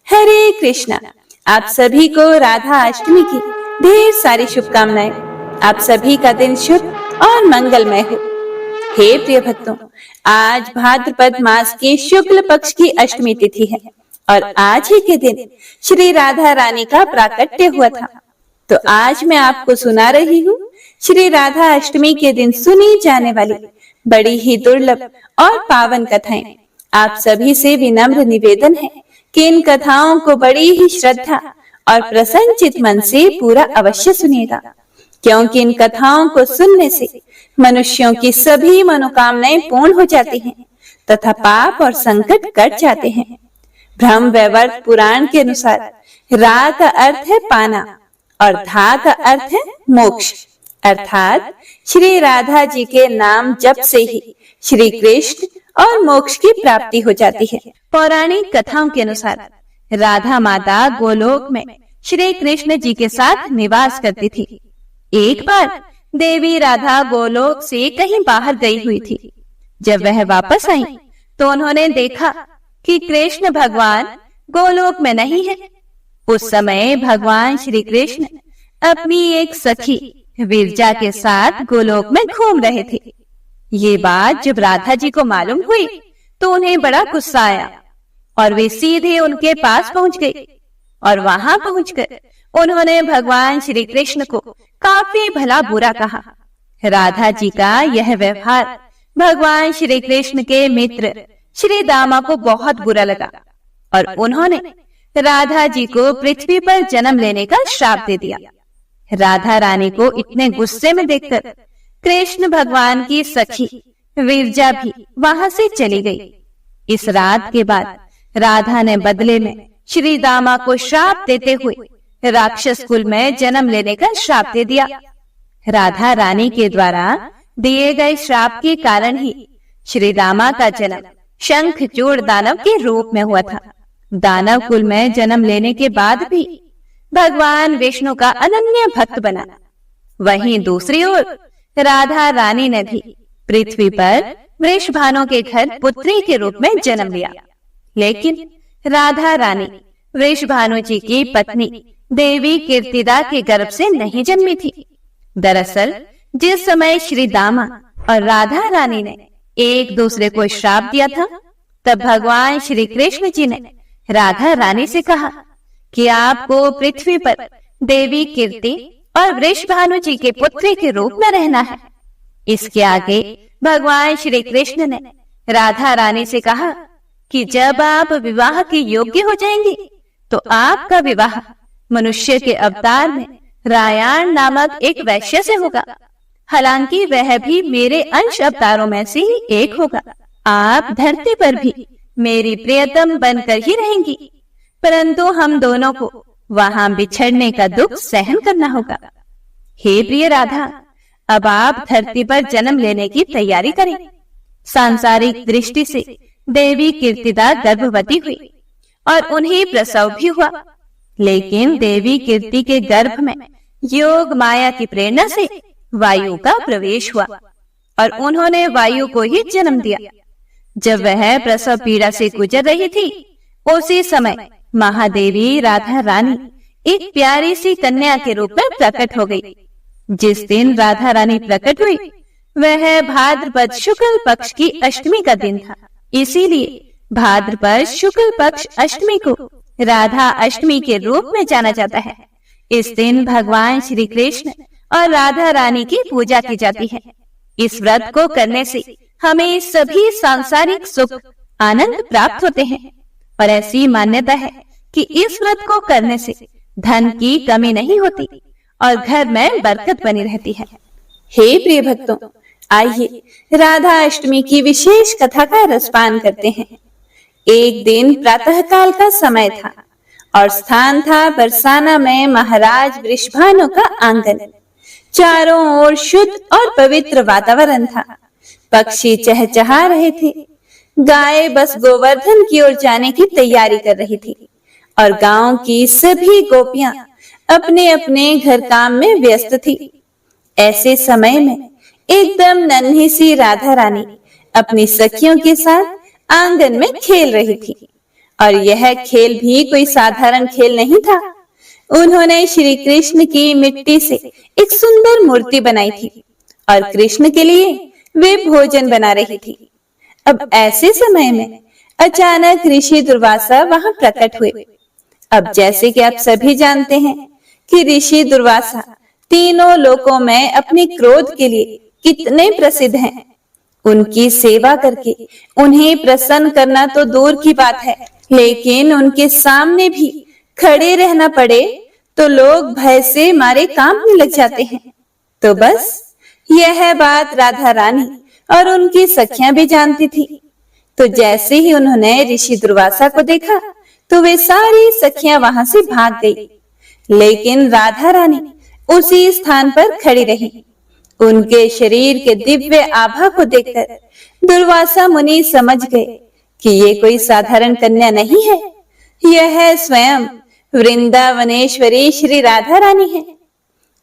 हरे कृष्णा। आप सभी को राधा अष्टमी की ढेर सारी शुभकामनाएं। आप सभी का दिन शुभ और मंगलमय हो। हे प्रिय भक्तों, आज भाद्रपद मास के शुक्ल पक्ष की अष्टमी तिथि है और आज ही के दिन श्री राधा रानी का प्राकट्य हुआ था। तो आज मैं आपको सुना रही हूँ श्री राधा अष्टमी के दिन सुनी जाने वाली बड़ी ही दुर्लभ और पावन कथाएं। आप सभी से विनम्र निवेदन है कि इन कथाओं को बड़ी ही श्रद्धा और प्रसन्नचित मन से पूरा अवश्य सुनिएगा, क्योंकि इन कथाओं को सुनने से मनुष्यों की सभी मनोकामनाएं पूर्ण हो जाती हैं तथा पाप और संकट कट जाते हैं। ब्रह्म वैवर्त पुराण के अनुसार रा का अर्थ है पाना और धा का अर्थ है मोक्ष, अर्थात श्री राधा जी के नाम जप से ही श्री कृष्ण और मोक्ष की प्राप्ति हो जाती है। पौराणिक कथाओं के अनुसार राधा माता गोलोक में श्री कृष्ण जी के साथ निवास करती थी। एक बार देवी राधा गोलोक से कहीं बाहर गई हुई थी। जब वह वापस आई तो उन्होंने देखा कि कृष्ण भगवान गोलोक में नहीं है। उस समय भगवान श्री कृष्ण अपनी एक सखी विरजा के साथ गोलोक में घूम रहे थे। ये बात जब राधा जी को मालूम हुई तो उन्हें बड़ा गुस्सा आया और वे सीधे उनके पास पहुंच गए और वहां पहुंचकर उन्होंने भगवान श्री कृष्ण को काफी भला बुरा कहा। राधा जी का यह व्यवहार भगवान श्री कृष्ण के मित्र श्री दामा को बहुत बुरा लगा और उन्होंने राधा जी को पृथ्वी पर जन्म लेने का श्राप दे दिया। राधा रानी को इतने गुस्से में देखकर कृष्ण भगवान की सखी विरजा भी वहां से चली गई। इस रात के बाद राधा ने बदले में श्री दामा को श्राप देते हुए राक्षस कुल में जन्म लेने का श्राप दे दिया। राधा रानी के द्वारा दिए गए श्राप के कारण ही श्री दामा का जन्म शंखचूड़ दानव के रूप में हुआ था। दानव कुल में जन्म लेने के बाद भी भगवान विष्णु का अनन्य भक्त बना। वहीं दूसरी ओर राधा रानी ने भी पृथ्वी पर वृषभानु के घर पुत्री के रूप में जन्म लिया। लेकिन राधा रानी वृषभानु जी की पत्नी देवी कीर्तिदा के गर्भ से नहीं जन्मी थी। दरअसल जिस समय श्री दामा और राधा रानी ने एक दूसरे को श्राप दिया था, तब भगवान श्री कृष्ण जी ने राधा रानी से कहा कि आपको पृथ्वी पर देवी कीर्ति और वृषभानु जी के पुत्री के रूप में रहना है। इसके आगे भगवान श्री कृष्ण ने राधा रानी से कहा कि जब आप विवाह के योग्य हो जाएंगी तो आपका विवाह मनुष्य के अवतार में रायाण नामक एक वैश्य से होगा। हालांकि वह भी मेरे अंश अवतारों में से ही एक होगा। आप धरती पर भी मेरी प्रियतम बनकर ही रहेंगी, परंतु हम दोनों को वहां बिछड़ने का दुख सहन करना होगा। हे प्रिय राधा, अब आप धरती पर जन्म लेने की तैयारी करें। सांसारिक दृष्टि से देवी कीर्तिदा गर्भवती हुई और उन्हें प्रसव भी हुआ। लेकिन देवी कीर्ति के गर्भ में योग माया की प्रेरणा से वायु का प्रवेश हुआ और उन्होंने वायु को ही जन्म दिया। जब वह प्रसव पीड़ा से गुजर रही थी, उसी समय महादेवी राधा रानी एक प्यारी सी कन्या के रूप में प्रकट हो गई। जिस दिन राधा रानी प्रकट हुई वह भाद्रपद शुक्ल पक्ष की अष्टमी का दिन था। इसीलिए भाद्रपद शुक्ल पक्ष अष्टमी को राधा अष्टमी के रूप में जाना जाता है। इस दिन भगवान श्री कृष्ण और राधा रानी की पूजा की जाती है। इस व्रत को करने से हमें सभी सांसारिक सुख आनंद प्राप्त होते हैं और ऐसी मान्यता है कि इस व्रत को करने से धन की कमी नहीं होती और घर में बरकत बनी रहती है। हे प्रिय भक्तों, आइए राधा अष्टमी की विशेष कथा का रसपान करते हैं। एक दिन प्रातःकाल का समय था और स्थान था बरसाना में महाराज वृषभानु का आंगन। चारों ओर शुद्ध और पवित्र वातावरण था। पक्षी चहचहा रहे थे। गाय बस गोवर्धन की ओर जाने की तैयारी कर रही थी और गांव की सभी गोपियां अपने अपने घर काम में व्यस्त थी। ऐसे समय में एकदम नन्ही सी राधा रानी अपनी सखियों के साथ आंगन में खेल रही थी और यह खेल भी कोई साधारण खेल नहीं था। उन्होंने श्री कृष्ण की मिट्टी से एक सुंदर मूर्ति बनाई थी और कृष्ण के लिए वे भोजन बना रही थी। अब ऐसे समय में अचानक ऋषि दुर्वासा वहां प्रकट हुए। अब जैसे कि आप सभी जानते हैं कि ऋषि दुर्वासा तीनों लोकों में अपने क्रोध के लिए कितने प्रसिद्ध हैं। उनकी सेवा करके उन्हें प्रसन्न करना तो दूर की बात है, लेकिन उनके सामने भी खड़े रहना पड़े तो लोग भय से मारे कांपने लग जाते हैं। तो बस यह बात राधा रानी और उनकी सखियां भी जानती थी। तो जैसे ही उन्होंने ऋषि दुर्वासा को देखा तो वे सारी सखियां वहां से भाग गई, लेकिन राधा रानी उसी स्थान पर खड़ी रही। उनके शरीर के दिव्य आभा को देखकर दुर्वासा मुनि समझ गए कि ये कोई साधारण कन्या नहीं है, यह स्वयं वृंदावनेश्वरी श्री राधा रानी है।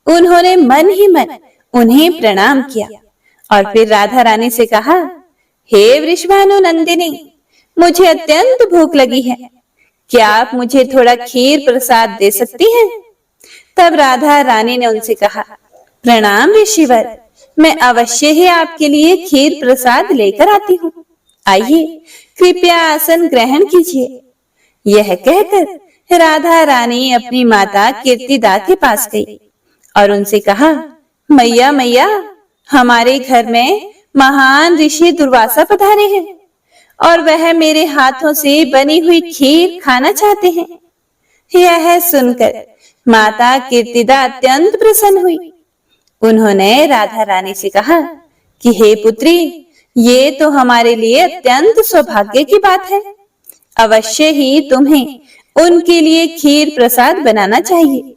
उन्होंने मन ही मन उन्हें प्रणाम किया और फिर राधा रानी से कहा, हे वृषभानु नंदिनी, मुझे अत्यंत भूख लगी है, क्या आप मुझे थोड़ा खीर प्रसाद दे सकती हैं? तब राधा रानी ने उनसे कहा, प्रणाम ऋषिवर, मैं अवश्य ही आपके लिए खीर प्रसाद लेकर आती हूँ। आइए कृपया आसन ग्रहण कीजिए। यह कहकर राधा रानी अपनी माता कीर्तिदा के पास गई और उनसे कहा, मैया मैया, हमारे घर में महान ऋषि दुर्वासा पधारे हैं और वह मेरे हाथों से बनी हुई खीर खाना चाहते हैं। यह सुनकर माता कीर्तिदा अत्यंत प्रसन्न हुई। उन्होंने राधा रानी से कहा कि हे पुत्री, ये तो हमारे लिए अत्यंत सौभाग्य की बात है, अवश्य ही तुम्हें उनके लिए खीर प्रसाद बनाना चाहिए।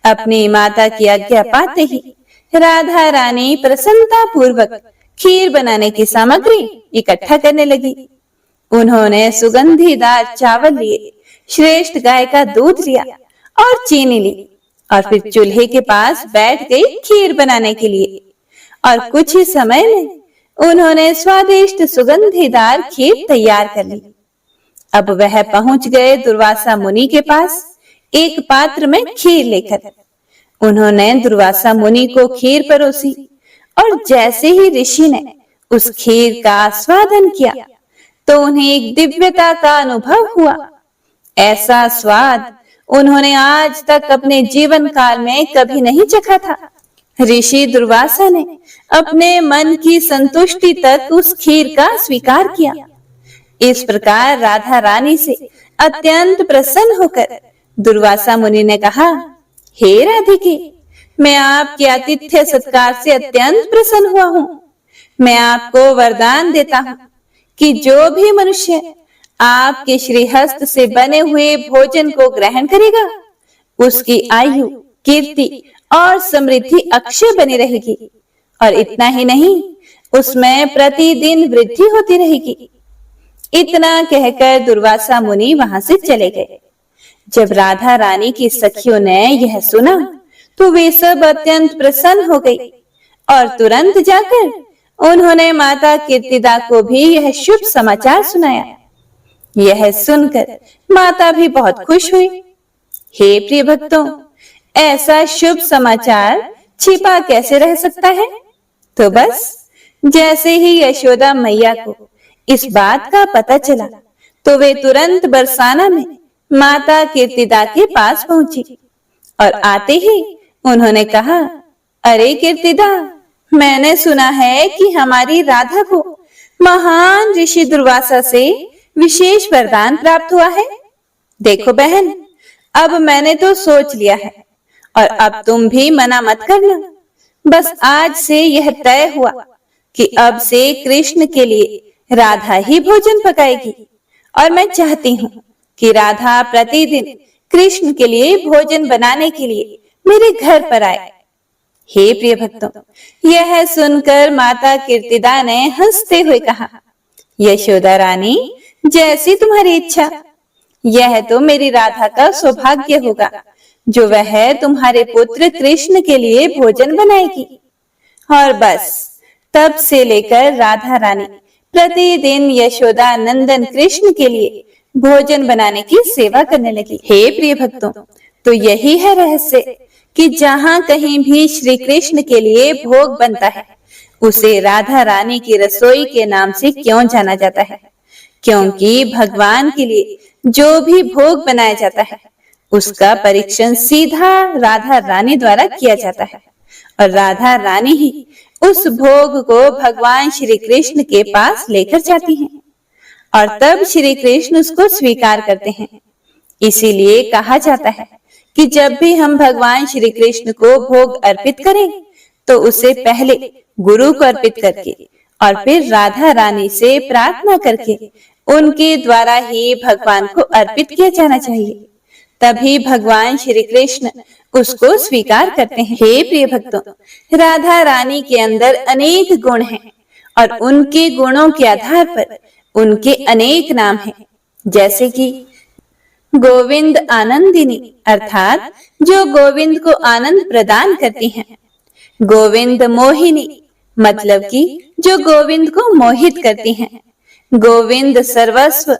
अपनी माता की आज्ञा पाते ही राधा रानी प्रसन्नता पूर्वक खीर बनाने की सामग्री इकट्ठा करने लगी। उन्होंने सुगंधीदार चावल लिए, श्रेष्ठ गाय का दूध लिया और चीनी ली और फिर चूल्हे के पास बैठ गई खीर बनाने के लिए। और कुछ ही समय में उन्होंने स्वादिष्ट सुगंधीदार खीर तैयार कर ली। अब वह पहुंच गए दुर्वासा मुनि के पास एक पात्र में खीर लेकर। उन्होंने दुर्वासा मुनि को खीर परोसी और जैसे ही ऋषि ने उस खीर का आस्वादन किया तो उन्हें एक दिव्यता का अनुभव हुआ। ऐसा स्वाद उन्होंने आज तक अपने जीवन काल में कभी नहीं चखा था। ऋषि दुर्वासा ने अपने मन की संतुष्टि तक उस खीर का स्वीकार किया। इस प्रकार राधा रानी से अत्यंत प्रसन्न होकर दुर्वासा मुनि ने कहा, हे राधिके, मैं आपके आतिथ्य सत्कार से अत्यंत प्रसन्न हुआ हूँ। मैं आपको वरदान देता हूँ कि जो भी मनुष्य आपके श्रीहस्त से बने हुए भोजन को ग्रहण करेगा, उसकी आयु, कीर्ति और समृद्धि अक्षय बनी रहेगी। और इतना ही नहीं, उसमें प्रतिदिन वृद्धि होती रहेगी। इतना कहकर दुर्वासा मुनि वहां से चले गए। जब राधा रानी की सखियों ने यह सुना तो वे सब अत्यंत प्रसन्न हो गई और तुरंत जाकर उन्होंने माता कीर्तिदा को भी यह शुभ समाचार सुनाया। यह सुनकर माता भी बहुत खुश हुई। हे प्रिय भक्तों, ऐसा शुभ समाचार छिपा कैसे रह सकता है? तो बस जैसे ही यशोदा मैया को इस बात का पता चला तो वे तुरंत बरसाना में माता कीर्तिदा के पास पहुंची और आते ही उन्होंने कहा, अरे कीर्तिदा, मैंने सुना है कि हमारी राधा को महान ऋषि दुर्वासा से विशेष वरदान प्राप्त हुआ है। देखो बहन, अब मैंने तो सोच लिया है और अब तुम भी मना मत करना। बस आज से यह तय हुआ कि अब से कृष्ण के लिए राधा ही भोजन पकाएगी और मैं चाहती हूँ कि राधा प्रतिदिन कृष्ण के लिए भोजन बनाने के लिए मेरे घर पर आए। हे प्रिय भक्तों, यह सुनकर माता कीर्तिदा ने हंसते हुए कहा, यशोदा रानी, जैसी तुम्हारी इच्छा। यह तो मेरी राधा का सौभाग्य होगा जो वह तुम्हारे पुत्र कृष्ण के लिए भोजन बनाएगी। और बस तब से लेकर राधा रानी प्रतिदिन यशोदा नंदन कृष्ण के लिए भोजन बनाने की सेवा करने लगी। हे प्रिय भक्तों, तो यही है रहस्य कि जहाँ कहीं भी श्री कृष्ण के लिए भोग बनता है, उसे राधा रानी की रसोई के नाम से क्यों जाना जाता है? क्योंकि भगवान के लिए जो भी भोग बनाया जाता है, उसका परीक्षण सीधा राधा रानी द्वारा किया जाता है और राधा रानी ही उस भोग को भगवान श्री कृष्ण के पास लेकर जाती हैं और तब श्री कृष्ण उसको स्वीकार करते हैं। इसीलिए कहा जाता है कि जब भी हम भगवान श्री कृष्ण को भोग अर्पित करें, तो उसे पहले गुरु को अर्पित करके और फिर राधा रानी से प्रार्थना करके उनके द्वारा ही भगवान को अर्पित किया जाना चाहिए। तभी भगवान श्री कृष्ण उसको स्वीकार करते हैं। हे प्रिय भक्तों, राधा रानी के अंदर अनेक गुण हैं और उनके गुणों के आधार पर उनके अनेक नाम हैं, जैसे कि गोविंद आनंदिनी अर्थात जो गोविंद को आनंद प्रदान करती हैं। गोविंद मोहिनी मतलब कि जो गोविंद को मोहित करती हैं। गोविंद सर्वस्व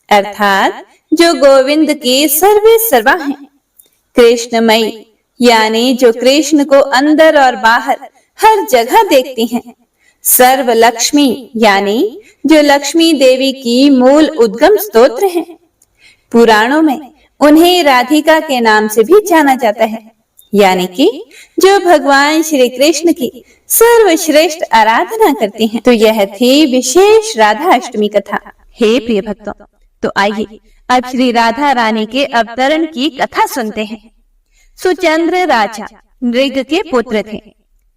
अर्थात जो गोविंद की सर्वे सर्वा हैं। कृष्णमयी यानी जो कृष्ण को अंदर और बाहर हर जगह देखती हैं। सर्व लक्ष्मी यानी जो लक्ष्मी देवी की मूल उद्गम स्तोत्र हैं। पुराणों में उन्हें राधिका के नाम से भी जाना जाता है, यानी कि जो भगवान श्री कृष्ण की सर्वश्रेष्ठ आराधना करती हैं। तो यह थी विशेष राधा अष्टमी कथा। हे प्रिय भक्तों, तो आइए अब श्री राधा रानी के अवतरण की कथा सुनते हैं। सुचंद्र राजा नृग के पुत्र थे।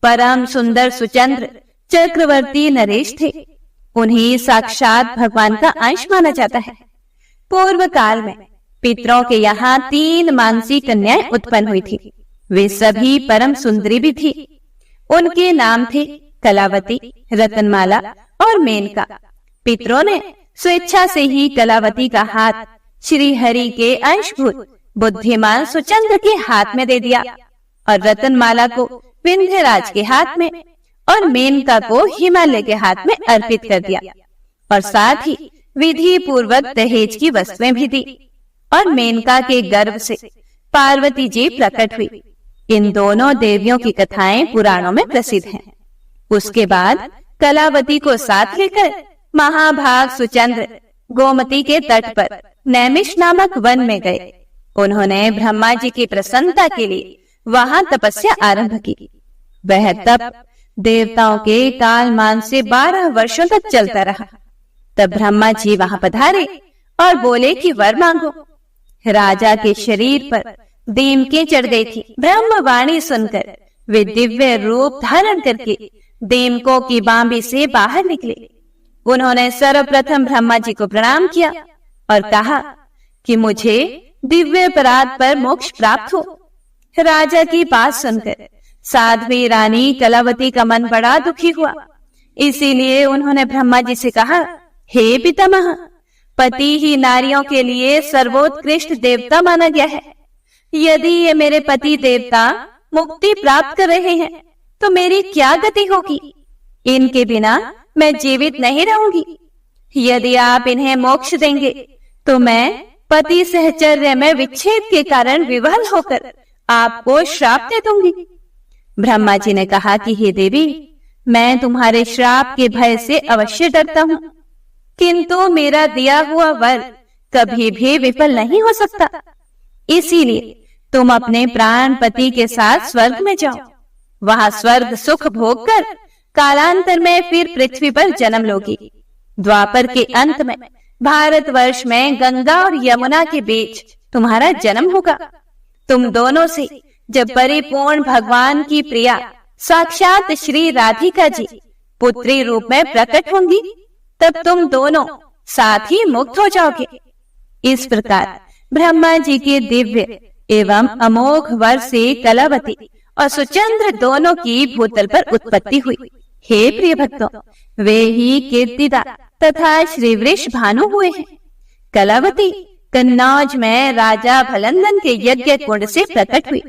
परम सुंदर सुचंद्र चक्रवर्ती नरेश थे। उन्हें साक्षात भगवान का अंश माना जाता है। पूर्व काल में पितरों के यहाँ 3 मानसी कन्याएं उत्पन्न हुई थी। वे सभी परम सुंदरी भी थी। उनके नाम थे कलावती, रतनमाला और मेनका। पितरों ने स्वेच्छा से ही कलावती का हाथ श्री हरि के अंशभूत बुद्धिमान सुचंद्र के हाथ में दे दिया और रतनमाला को विंध्यराज के हाथ में और मेनका को हिमालय के हाथ में अर्पित कर दिया और साथ ही विधि पूर्वक दहेज की वस्तुएं भी दी। और मेनका के गर्भ से पार्वती जी प्रकट हुई। इन दोनों देवियों की कथाएं पुराणों में प्रसिद्ध हैं। उसके बाद कलावती को साथ लेकर महाभाग सुचंद्र गोमती के तट पर नैमिष नामक वन में गए। उन्होंने ब्रह्मा जी की प्रसन्नता के लिए वहां तपस्या आरंभ की। वह तप देवताओं के कालमान से 12 वर्षों तक चलता रहा। तब ब्रह्मा जी वहां पधारे और बोले कि वर मांगो। राजा के शरीर पर दीमकें चढ़ गई थी। ब्रह्मवाणी सुनकर वे दिव्य रूप धारण करके दीमकों की बांबी से बाहर निकले। उन्होंने सर्वप्रथम ब्रह्मा जी को प्रणाम किया और कहा कि मुझे दिव्य अपराध पर मोक्ष प्राप्त हो। राजा की बात सुनकर साध्वी रानी कलावती का मन बड़ा दुखी हुआ। इसीलिए उन्होंने ब्रह्मा जी से कहा, हे पितामह, पति ही नारियों के लिए सर्वोत्कृष्ट देवता माना गया है। यदि ये मेरे पति देवता मुक्ति प्राप्त कर रहे हैं, तो मेरी क्या गति होगी? इनके बिना मैं जीवित नहीं रहूंगी। यदि आप इन्हें मोक्ष देंगे, तो मैं पति सहचर्य में विच्छेद के कारण विवल होकर आपको श्राप दे दूंगी। ब्रह्मा जी ने कहा कि हे देवी, मैं तुम्हारे श्राप के भय से अवश्य डरता हूँ, किंतु मेरा दिया हुआ वर कभी भी विफल नहीं हो सकता। इसीलिए तुम अपने प्राण पति के साथ स्वर्ग में जाओ। वहां स्वर्ग सुख भोग कर कालांतर में फिर पृथ्वी पर जन्म लोगी। द्वापर के अंत में भारतवर्ष में गंगा और यमुना के बीच तुम्हारा जन्म होगा। तुम दोनों से जब परिपूर्ण भगवान की प्रिया साक्षात श्री राधिका जी पुत्री रूप में प्रकट होंगी, तब तुम दोनों साथ ही मुक्त हो जाओगे। इस प्रकार ब्रह्मा जी के दिव्य एवं अमोघ वर से कलावती और सुचंद्र दोनों की भूतल पर उत्पत्ति हुई। हे प्रिय भक्तों, वे ही कीर्तिदा तथा श्री वृष भानु हुए हैं। कलावती कन्नौज में राजा भलंदन के यज्ञ कुंड से प्रकट हुई।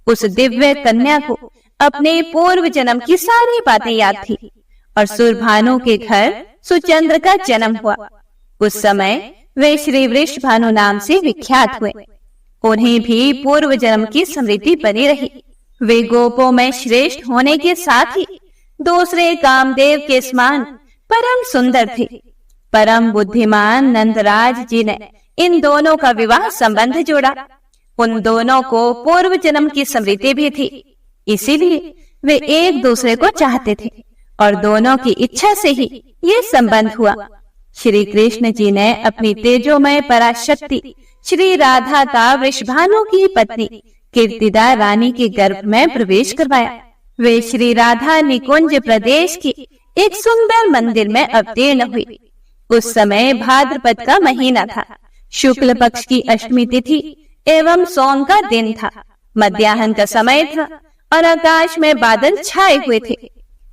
उस दिव्य कन्या को अपने पूर्व जन्म की सारी बातें याद थी और सुरभानु के घर सुचंद्र का जन्म हुआ। उस समय वे श्री वृषभानु नाम से विख्यात हुए। उन्हें भी पूर्व जन्म की स्मृति बनी रही। वे गोपों में श्रेष्ठ होने के साथ ही दूसरे कामदेव के समान परम सुंदर थे। परम बुद्धिमान नंदराज जी ने इन दोनों का विवाह संबंध जोड़ा। उन दोनों को पूर्व जन्म की स्मृति भी थी, इसीलिए वे एक दूसरे को चाहते थे और दोनों की इच्छा से ही ये संबंध हुआ। श्री कृष्ण जी ने अपनी तेजोमय पराशक्ति श्री राधा का वृषभानु की पत्नी कीर्तिदा रानी के गर्भ में प्रवेश करवाया। वे श्री राधा निकुंज प्रदेश के एक सुंदर मंदिर में अवतीर्ण हुई। उस समय भाद्रपद का महीना था। शुक्ल पक्ष की अष्टमी तिथि एवं सोम का दिन था। मध्याह्न का समय था और आकाश में बादल छाए हुए थे।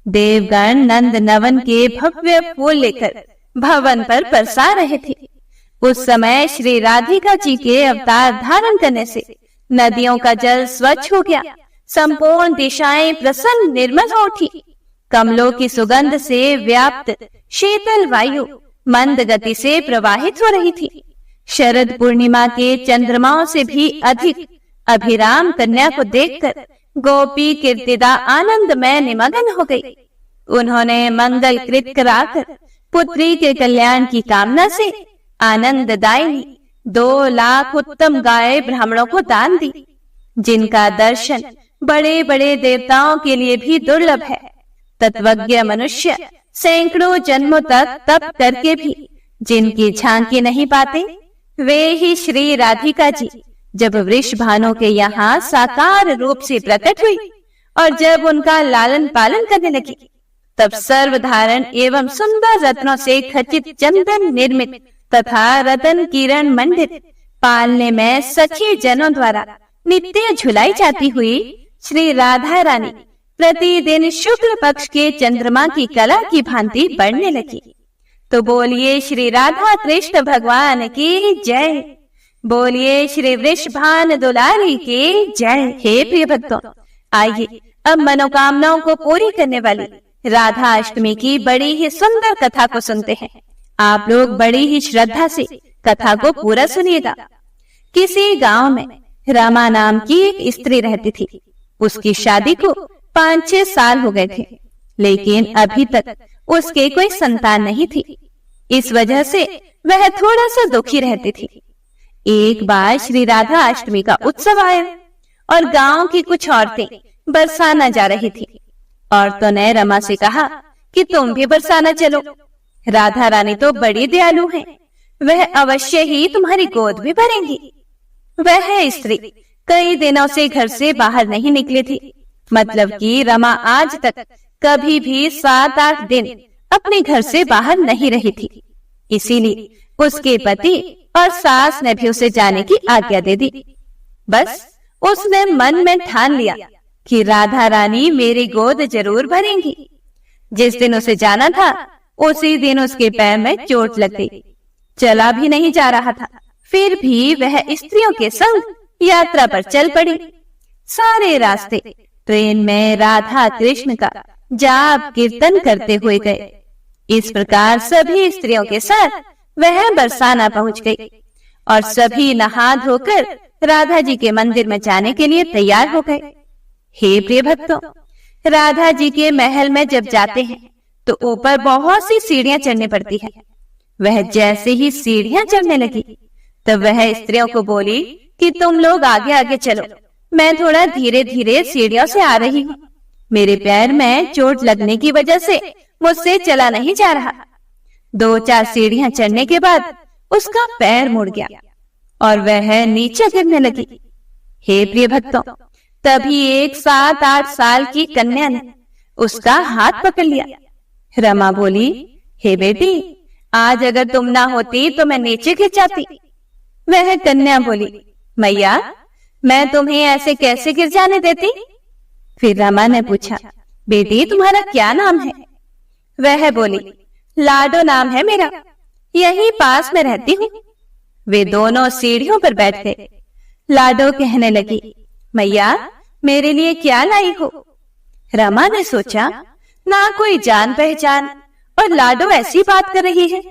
देवगण नंद नवन के भव्य फूल लेकर भवन पर बरसा रहे थे। उस समय श्री राधिका जी के अवतार धारण करने से नदियों का जल स्वच्छ हो गया। संपूर्ण दिशाएं प्रसन्न निर्मल हो उठी। कमलों की सुगंध से व्याप्त शीतल वायु मंद गति से प्रवाहित हो रही थी। शरद पूर्णिमा के चंद्रमाओं से भी अधिक अभिराम कन्या को देखकर गोपी कीर्तिदा आनंद में निमग्न हो गई। उन्होंने मंगल कृत कराकर पुत्री के कल्याण की कामना से आनंददायिनी 2 लाख उत्तम गाय ब्राह्मणों को दान दी, जिनका दर्शन बड़े बड़े देवताओं के लिए भी दुर्लभ है। तत्वज्ञ मनुष्य सैकड़ों जन्मों तक तप करके भी जिनकी झांकी नहीं पाते, वे ही श्री राधिका जी जब वृषभानु के यहाँ साकार रूप से प्रकट हुई और जब उनका लालन पालन करने लगी, तब सर्वधारण एवं सुंदर रत्नों से खचित चंदन निर्मित तथा रतन किरण मंडित पालने में सखी जनों द्वारा नित्य झुलाई जाती हुई श्री राधा रानी प्रतिदिन शुक्ल पक्ष के चंद्रमा की कला की भांति बढ़ने लगी। तो बोलिए श्री राधा कृष्ण भगवान की जय। बोलिए श्री वृषभानु दुलारी की जय। हे प्रिय भक्तों, आइए अब मनोकामनाओं को पूरी करने वाली राधा अष्टमी की बड़ी ही सुंदर कथा को सुनते हैं। आप लोग बड़ी ही श्रद्धा से कथा को पूरा सुनिएगा। किसी गांव में रमा नाम की एक स्त्री रहती थी। उसकी शादी को 5-6 साल हो गए थे, लेकिन अभी तक उसके कोई संतान नहीं थी। इस वजह से वह थोड़ा सा दुखी रहती थी। एक बार श्री राधा अष्टमी का उत्सव आया और गांव की कुछ औरतें बरसाना जा रही थी। औरतों ने रमा से कहा कि तुम भी बरसाना चलो। राधा रानी तो बड़ी दयालु हैं, वह अवश्य ही तुम्हारी गोद भी भरेंगी। वह स्त्री कई दिनों से घर से बाहर नहीं निकली थी, मतलब कि रमा आज तक कभी भी 7-8 दिन अपने घर से बाहर नहीं रही थी। इसीलिए उसके पति और सास ने भी उसे जाने की आज्ञा दे दी। बस उसने मन में ठान लिया कि राधा रानी मेरी गोद जरूर भरेंगी। जिस दिन उसे जाना था उसी दिन उसके पैर में चोट लग गई, चला भी नहीं जा रहा था। फिर भी वह स्त्रियों के संग यात्रा पर चल पड़ी। सारे रास्ते ट्रेन में राधा कृष्ण का जाप कीर्तन करते हुए गए। इस प्रकार सभी स्त्रियों के साथ वह बरसाना पहुंच गई और सभी नहा धोकर राधा जी के मंदिर में जाने के लिए तैयार हो गए। हे प्रिय भक्तों, राधा जी के महल में जब जाते हैं तो ऊपर बहुत सी सीढ़ियां चढ़नी पड़ती है। वह जैसे ही सीढ़ियां चढ़ने लगी तब वह स्त्रियों को बोली कि तुम लोग आगे आगे चलो, मैं थोड़ा धीरे धीरे सीढ़ियों से आ रही हूँ। मेरे पैर में चोट लगने की वजह से मुझसे चला नहीं जा रहा। 2-4 सीढ़ियां चढ़ने के बाद उसका पैर मुड़ गया और वह नीचे गिरने लगी। हे प्रिय भक्तों, तभी एक 7-8 साल की कन्या ने उसका हाथ पकड़ लिया। रमा बोली, हे बेटी, आज अगर तुम ना होती तो मैं नीचे गिर जाती। वह कन्या बोली, मैया, मैं तुम्हें ऐसे कैसे गिर जाने देती? फिर रमा ने पूछा, बेटी तुम्हारा क्या नाम है? वह बोली, लाडो नाम है मेरा, यहीं पास में रहती हूँ। वे दोनों सीढ़ियों पर बैठ गए। लाडो कहने लगी, मैया, मेरे लिए क्या लाई हो? रमा ने सोचा, ना कोई जान पहचान और लाडो ऐसी बात कर रही है।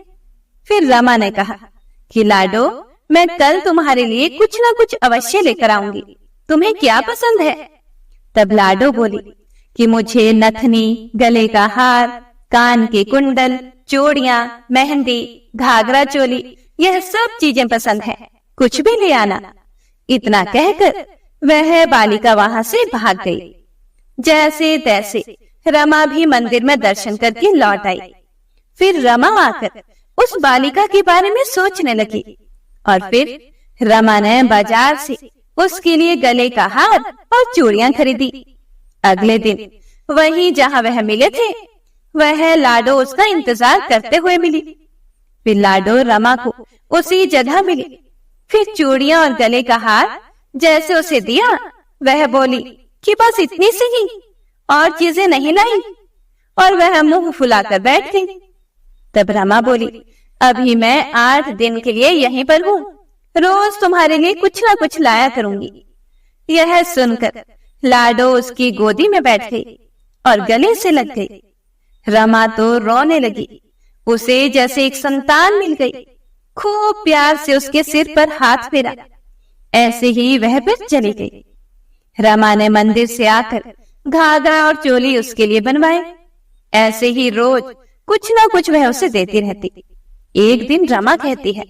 फिर रमा ने कहा कि लाडो, मैं कल तुम्हारे लिए कुछ ना कुछ अवश्य लेकर आऊंगी, तुम्हें क्या पसंद है? तब लाडो बोली कि मुझे नथनी, गले का हार, कान के कुंडल, चूड़ियां, मेहंदी, घाघरा चोली, यह सब चीजें पसंद है, कुछ भी ले आना। इतना कहकर वह बालिका वहां से भाग गई। जैसे तैसे रमा भी मंदिर में दर्शन करके लौट आई। फिर रमा आकर उस बालिका के बारे में सोचने लगी और फिर रमा ने बाजार से उसके लिए गले का हार और चूड़ियां खरीदी। अगले दिन वहीं जहां वह मिले थे, वह लाडो उसका इंतजार करते हुए मिली। फिर लाडो रमा को उसी जगह मिली। फिर चूड़ियां और गले का हार जैसे उसे दिया, वह बोली कि बस इतनी सी ही, और चीजें नहीं लाई, और वह मुंह फुलाकर बैठ गई। तब रमा बोली, अभी मैं 8 दिन के लिए यहीं पर हूँ, रोज तुम्हारे लिए कुछ ना कुछ लाया करूंगी। यह सुनकर लाडो उसकी गोदी में बैठ गई और गले से लग गई। रमा तो रोने लगी, उसे जैसे एक संतान मिल गई। खूब प्यार से उसके सिर पर हाथ फेरा, ऐसे ही वह फिर चली गई। रमा ने मंदिर से आकर घाघरा और चोली उसके लिए बनवाए। ऐसे ही रोज कुछ ना कुछ वह उसे देती रहती। एक दिन रमा कहती है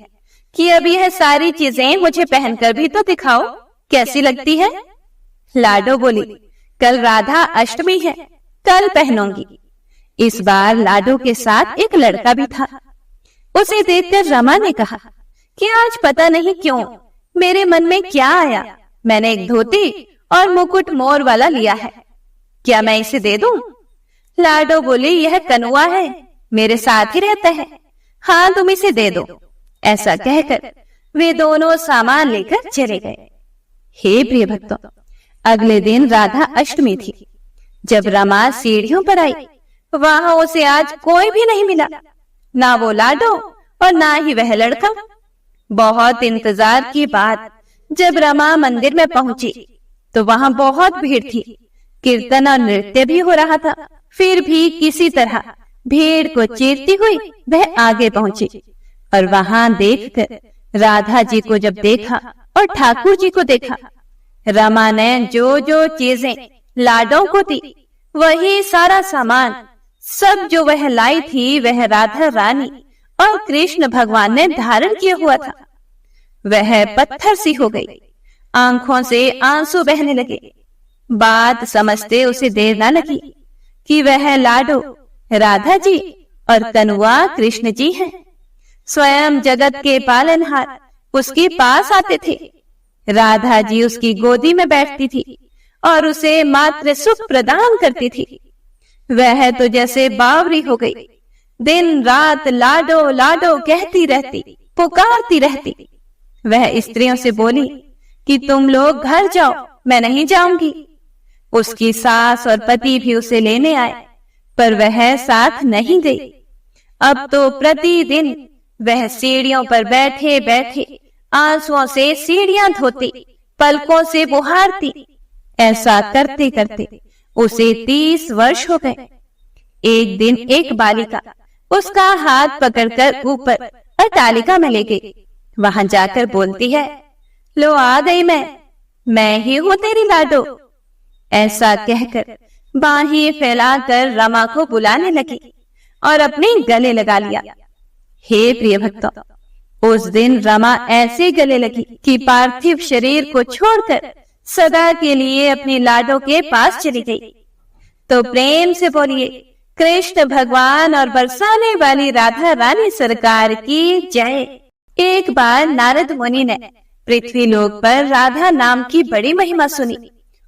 कि अब यह सारी चीजें मुझे पहनकर भी तो दिखाओ, कैसी लगती है? लाडो बोली, कल राधा अष्टमी है, कल पहनूंगी। इस बार लाडो के साथ एक लड़का भी था। उसे देखकर रमा ने कहा कि आज पता नहीं क्यों मेरे मन में क्या आया, मैंने एक धोती और मुकुट मोर वाला लिया है, क्या मैं इसे दे दूं? लाडो बोली, यह कनुआ है, मेरे साथ ही रहता है, हाँ तुम इसे दे दो। ऐसा कहकर वे दोनों सामान लेकर चले गए। हे प्रिय भक्तों, अगले दिन राधा अष्टमी थी। जब रमा सीढ़ियों पर आई, वहां उसे आज कोई भी नहीं मिला, ना वो लाडो और ना ही वह लड़का। बहुत इंतजार के बाद जब रमा मंदिर में पहुंची तो वहां बहुत भीड़ थी। कीर्तन और नृत्य भी हो रहा था। फिर भी किसी तरह भीड़ को चीरती हुई वह आगे पहुंची और वहां देखकर राधा जी को जब देखा और ठाकुर जी को देखा, रमा ने जो जो चीजें लाडो को दी, वही सारा सामान सब जो वह लाई थी, वह राधा रानी और कृष्ण भगवान ने धारण किया हुआ था। वह पत्थर सी हो गई, आंखों से आंसू बहने लगे। बात समझते उसे देर न लगी कि वह लाडो राधा जी और कनुआ कृष्ण जी हैं। स्वयं जगत के पालनहार उसके पास आते थे। राधा जी उसकी गोदी में बैठती थी और उसे मात्र सुख प्रदान करती थी। वह तो जैसे बावरी हो गई, दिन रात लाडो लाडो कहती रहती, पुकारती रहती। वह स्त्रियों से बोली कि तुम लोग घर जाओ, मैं नहीं जाऊंगी। उसकी सास और पति भी उसे लेने आए, पर वह साथ नहीं गई। अब तो प्रतिदिन वह सीढ़ियों पर बैठे बैठे आंसुओं से सीढ़ियां धोती, पलकों से बुहारती। ऐसा करते करते उसे 30 वर्ष हो गए। एक दिन एक बालिका उसका हाथ पकड़कर ऊपर अट्टालिका में ले गई। वहां जाकर बोलती है, लो आ गई मैं ही हूं तेरी लाडो। ऐसा कहकर बाहें फैलाकर रमा को बुलाने लगी और अपने गले लगा लिया। हे प्रिय भक्तों, उस दिन रमा ऐसे गले लगी कि पार्थिव शरीर को छोड़कर सदा के लिए अपनी लाडो के पास चली गई। तो प्रेम से बोलिए, कृष्ण भगवान और बरसाने वाली राधा रानी सरकार की जय। एक बार नारद मुनि ने पृथ्वी लोक पर राधा नाम की बड़ी महिमा सुनी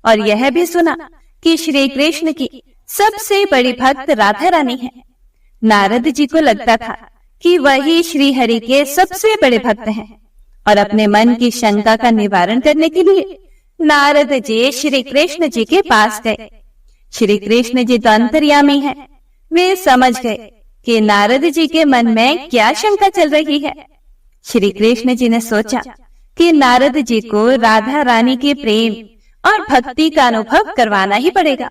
और यह भी सुना कि श्री कृष्ण की सबसे बड़ी भक्त राधा रानी है। नारद जी को लगता था कि वही श्री हरि के सबसे बड़े भक्त हैं और अपने मन की शंका का निवारण करने के लिए नारद जी श्री कृष्ण जी के पास गए। श्री कृष्ण जी तो अंतर्यामी हैं। वे समझ गए कि नारद जी के मन में क्या शंका चल रही है। श्री कृष्ण जी ने सोचा कि नारद जी को राधा रानी के प्रेम और भक्ति का अनुभव करवाना ही पड़ेगा।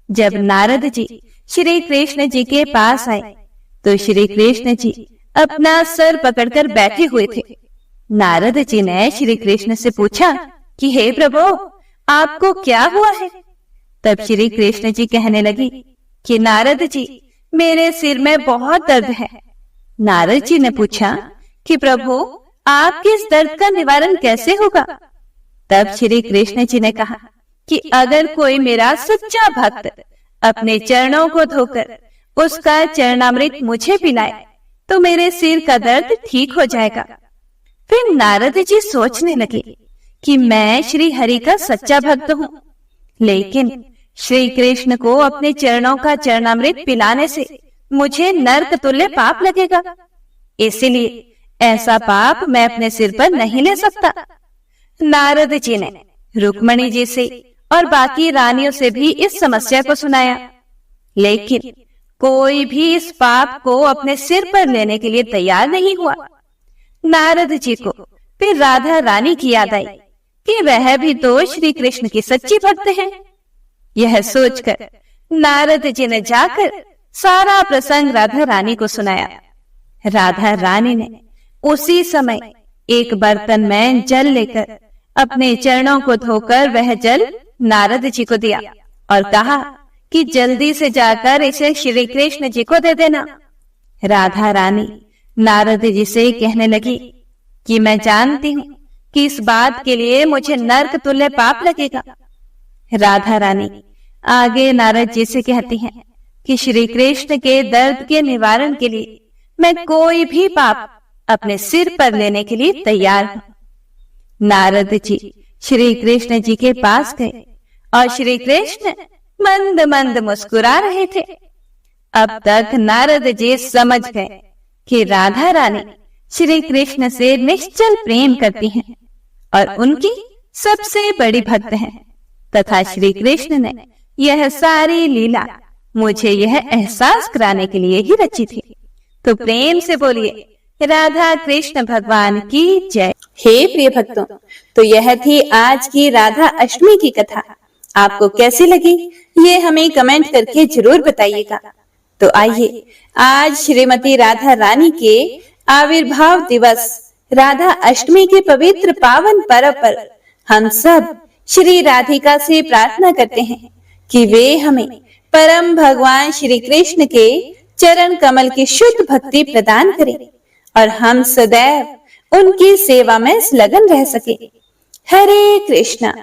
जब नारद जी श्री कृष्ण जी के पास आए तो श्री कृष्ण जी अपना सर पकड़कर बैठे हुए थे। नारद जी ने श्री कृष्ण से पूछा कि हे प्रभु, आपको क्या हुआ है? तब श्री कृष्ण जी कहने लगी कि नारद जी, मेरे सिर में बहुत दर्द है। नारद जी ने पूछा कि प्रभु, आपके इस दर्द का निवारण कैसे होगा? तब श्री कृष्ण जी ने कहा कि अगर कोई मेरा सच्चा भक्त अपने चरणों को धोकर उसका चरणामृत मुझे पिलाए तो मेरे सिर का दर्द ठीक हो जाएगा। फिर नारद जी सोचने लगे कि मैं श्री हरि का सच्चा भक्त हूँ, लेकिन श्री कृष्ण को अपने चरणों का चरणामृत पिलाने से मुझे नरक तुल्य पाप लगेगा, इसीलिए ऐसा पाप मैं अपने सिर पर नहीं ले सकता। नारद जी ने रुक्मणी जी से और बाकी रानियों से भी इस समस्या को सुनाया, लेकिन कोई भी इस पाप को अपने सिर पर लेने के लिए तैयार नहीं हुआ। नारद जी को फिर राधा रानी की याद आई कि वह भी तो श्री कृष्ण की सच्ची भक्त हैं। यह सोचकर नारद जी ने जाकर सारा प्रसंग राधा रानी को सुनाया। राधा रानी ने उसी समय एक बर्तन में जल लेकर अपने चरणों को धोकर वह जल नारद जी को दिया और कहा कि जल्दी से जाकर इसे श्री कृष्ण जी को दे देना। राधा रानी नारद जी से कहने लगी कि मैं जानती हूँ कि इस बात के लिए मुझे नरक तुल्य पाप लगेगा। राधा रानी आगे नारद जी से कहती हैं कि श्री कृष्ण के दर्द के निवारण के लिए मैं कोई भी पाप अपने सिर पर लेने के लिए तैयार हूँ। नारद जी श्री कृष्ण जी के पास गए और श्री कृष्ण मंद मंद मुस्कुरा रहे थे। अब तक नारद जी समझ गए कि राधा रानी श्री कृष्ण से निश्चल प्रेम करती हैं और उनकी सबसे बड़ी भक्त हैं, तथा श्री कृष्ण ने यह सारी लीला मुझे यह एहसास कराने के लिए ही रची थी। तो प्रेम से बोलिए राधा कृष्ण भगवान की जय। हे प्रिय भक्तों, तो यह थी आज की राधा अष्टमी की कथा। आपको कैसी लगी ये हमें कमेंट करके जरूर बताइएगा। तो आइए आज श्रीमती राधा रानी के आविर्भाव दिवस राधा अष्टमी के पवित्र पावन पर्व पर हम सब श्री राधिका से प्रार्थना करते हैं कि वे हमें परम भगवान श्री कृष्ण के चरण कमल की शुद्ध भक्ति प्रदान करें और हम सदैव उनकी सेवा में संलग्न रह सके। हरे कृष्णा।